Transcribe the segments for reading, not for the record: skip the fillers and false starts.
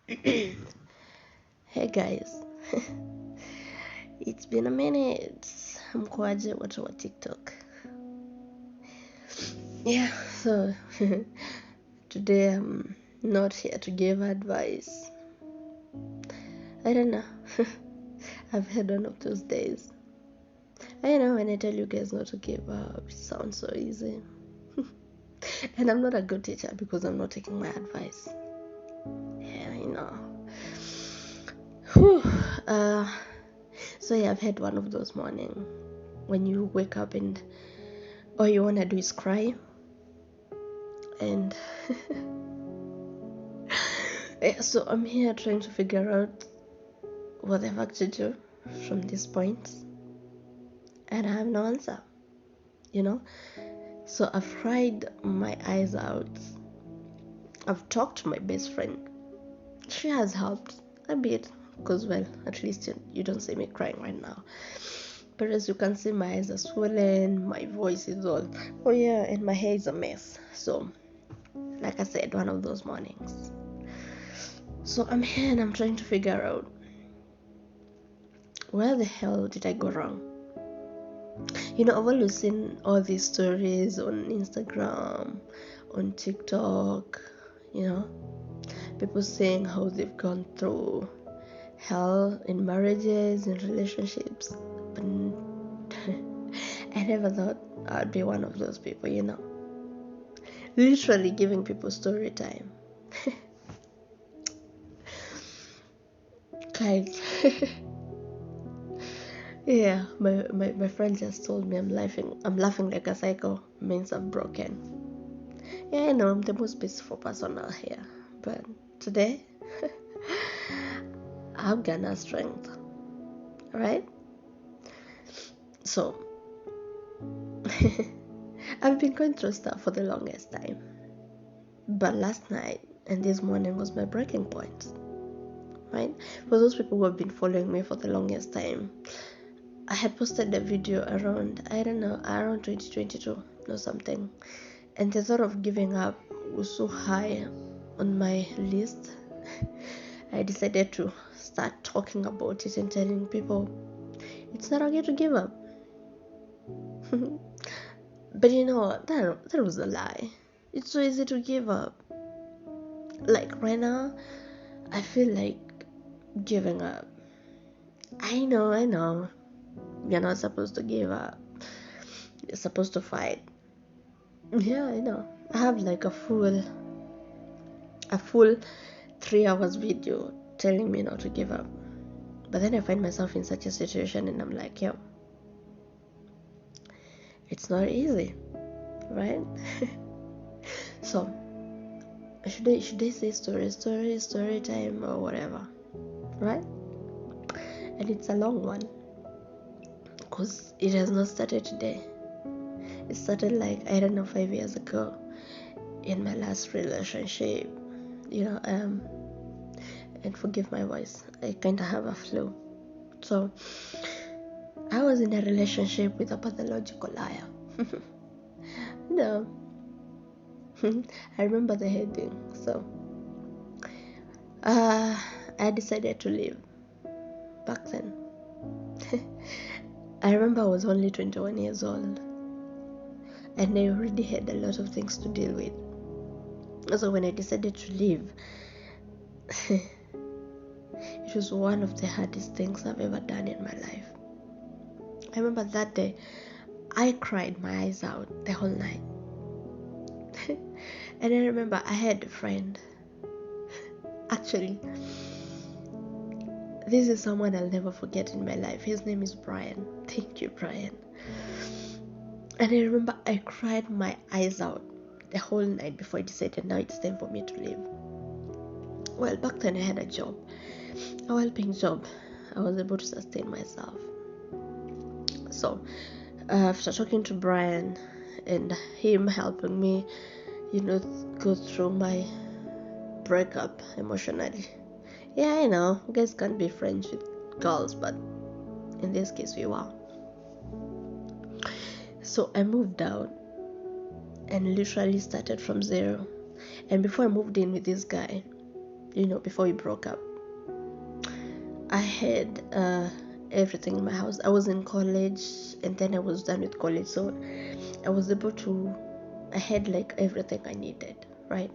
Hey guys, it's been a minute. Mkoaje watu wa TikTok? Yeah, so today I'm not here to give advice. I don't know. I've had one of those days. I know when I tell you guys not to give up, it sounds so easy. And I'm not a good teacher because I'm not taking my advice. Yeah, I know. Whew. So yeah, I've had one of those mornings when you wake up and all you want to do is cry. And yeah, so I'm here trying to figure out what the fuck to do from this point, and I have no answer, you know. So I've cried my eyes out. I've talked to my best friend. She has helped a bit because, well, at least you don't see me crying right now. But as you can see, my eyes are swollen, my voice is all, oh yeah, and my hair is a mess. So like I said, one of those mornings. So I'm here and I'm trying to figure out where the hell did I go wrong. You know, I've always seen all these stories on Instagram, on TikTok, you know, people saying how they've gone through hell in marriages and relationships. But I never thought I'd be one of those people, you know. Literally giving people story time. Guys. Yeah, my friend just told me I'm laughing like a psycho means I'm broken. Yeah, I know I'm the most peaceful person out here, but today I've got no strength, right? So I've been going through stuff for the longest time, but last night and this morning was my breaking point, right? For those people who have been following me for the longest time, I had posted a video around, I don't know, around 2022 or something, and the thought of giving up was so high on my list. I decided to start talking about it and telling people it's not okay to give up. But you know, that was a lie. It's so easy to give up. Like right now, I feel like giving up. I know. You're not supposed to give up. You're supposed to fight. Yeah, I know. I have like a full 3 hours video telling me not to give up. But then I find myself in such a situation and I'm like, yo, it's not easy, right? So should I say story time or whatever, right? And it's a long one because it has not started today. It started like, I don't know, 5 years ago in my last relationship, you know. And forgive my voice, I kind of have a flu. So I was in a relationship with a pathological liar. No. I remember the heading. So I decided to leave back then. I remember I was only 21 years old and I already had a lot of things to deal with. So when I decided to leave, it was one of the hardest things I've ever done in my life. I remember that day I cried my eyes out the whole night. And I remember I had a friend. Actually, this is someone I'll never forget in my life. His name is Brian. Thank you, Brian. And I remember I cried my eyes out the whole night before I decided now it's time for me to leave. Well, back then I had a job, a well-paying job. I was able to sustain myself. So after talking to Brian and him helping me, you know, go through my breakup emotionally. Yeah, I know, guys can't be friends with girls, but in this case we were. So I moved out and literally started from zero. And before I moved in with this guy, before we broke up. I had everything in my house. I was in college, and then I was done with college, so I was able to. I had like everything I needed, right?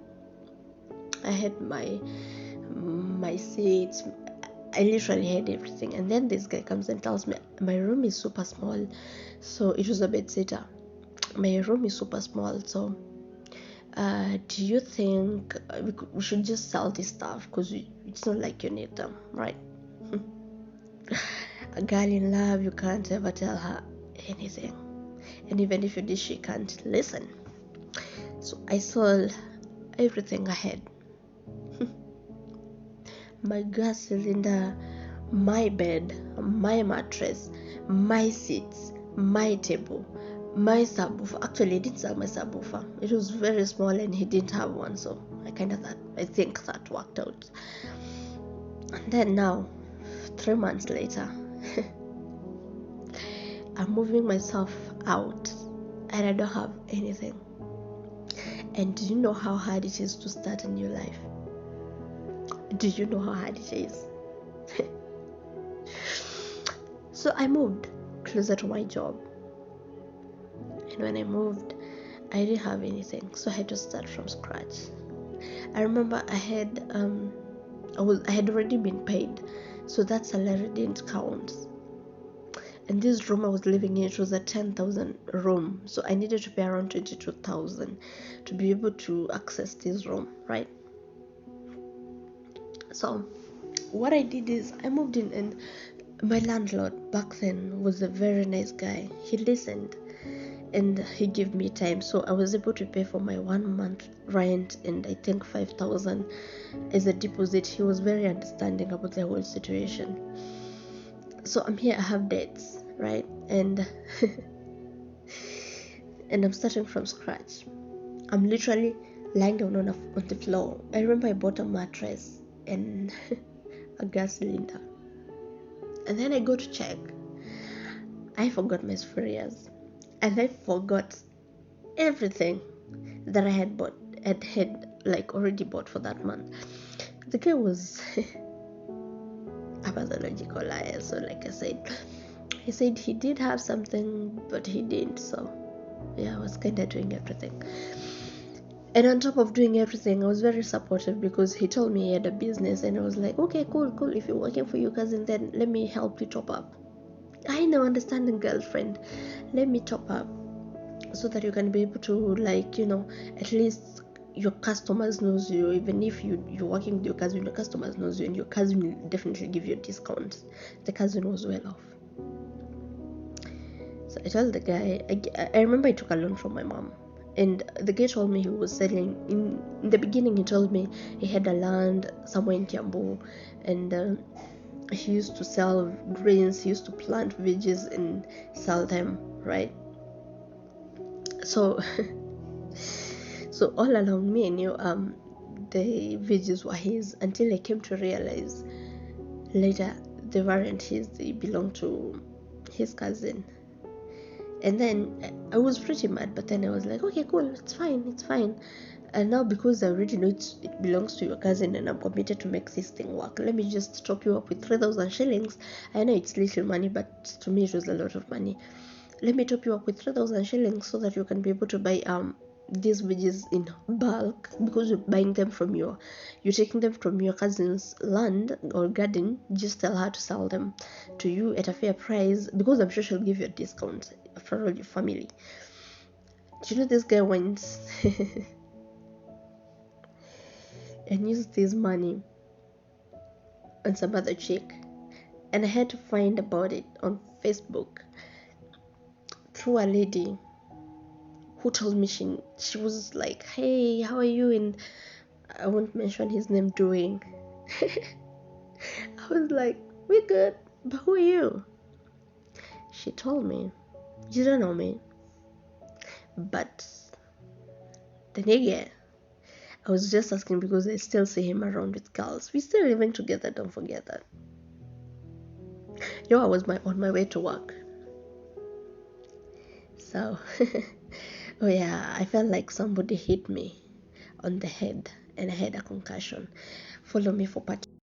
I had my seats. I literally had everything. And then this guy comes and tells me my room is super small, so it was a bed sitter. My room is super small, so do you think we should just sell this stuff because it's not like you need them, right? A girl in love, you can't ever tell her anything, and even if you did, she can't listen. So I sold everything I had. My gas cylinder, my bed, my mattress, my seats, my table, my subwoofer. Actually, I didn't sell my subwoofer. It was very small and he didn't have one, so I think that worked out. And then now, 3 months later, I'm moving myself out and I don't have anything. And do you know how hard it is to start a new life? Do you know how hard it is? So I moved closer to my job. And when I moved, I didn't have anything. So I had to start from scratch. I remember I had already been paid. So that salary didn't count. And this room I was living in, it was a 10,000 room. So I needed to pay around 22,000 to be able to access this room, right? So what I did is I moved in, and my landlord back then was a very nice guy. He listened and he gave me time, so I was able to pay for my 1 month rent and I think 5,000 as a deposit. He was very understanding about the whole situation. So I'm here, I have debts, right? And and I'm starting from scratch. I'm literally lying down on the floor. I remember I bought a mattress and a gas cylinder. And then I go to check. I forgot my spheres. And I forgot everything that I had like already bought for that month. The guy was a pathological liar. So like I said, he said he did have something, but he didn't. So yeah, I was kind of doing everything. And on top of doing everything, I was very supportive because he told me he had a business, and I was like, okay, cool. If you're working for your cousin, then let me help you top up. I know, understanding girlfriend. Let me top up so that you can be able to, like, at least your customers knows you. Even if you're working with your cousin, your customers knows you, and your cousin will definitely give you a discount. The cousin was well off. So I told the guy, I remember I took a loan from my mom. And the guy told me he was selling, in the beginning he told me he had a land somewhere in Kiambu, and he used to sell greens, he used to plant veggies and sell them, right? So so all along me, I knew the veggies were his, until I came to realize later they weren't his, they belonged to his cousin. And then I was pretty mad, but then I was like, okay, cool, it's fine. And now, because I already know it belongs to your cousin and I'm committed to make this thing work, let me just top you up with 3,000 shillings. I know it's little money, but to me it was a lot of money. Let me top you up with 3,000 shillings so that you can be able to buy these veggies in bulk, because you're taking them from your cousin's land or garden. Just tell her to sell them to you at a fair price, because I'm sure she'll give you a discount. After all, your family. Do you know this guy went and used this money on some other chick, and I had to find about it on Facebook through a lady who told me she was like, hey, how are you? And I won't mention his name, doing. I was like, we're good, but who are you? She told me, you don't know me, but the nigga, I was just asking because I still see him around with girls. We're still living together, don't forget that. I was on my way to work. So, oh yeah, I felt like somebody hit me on the head and I had a concussion. Follow me for part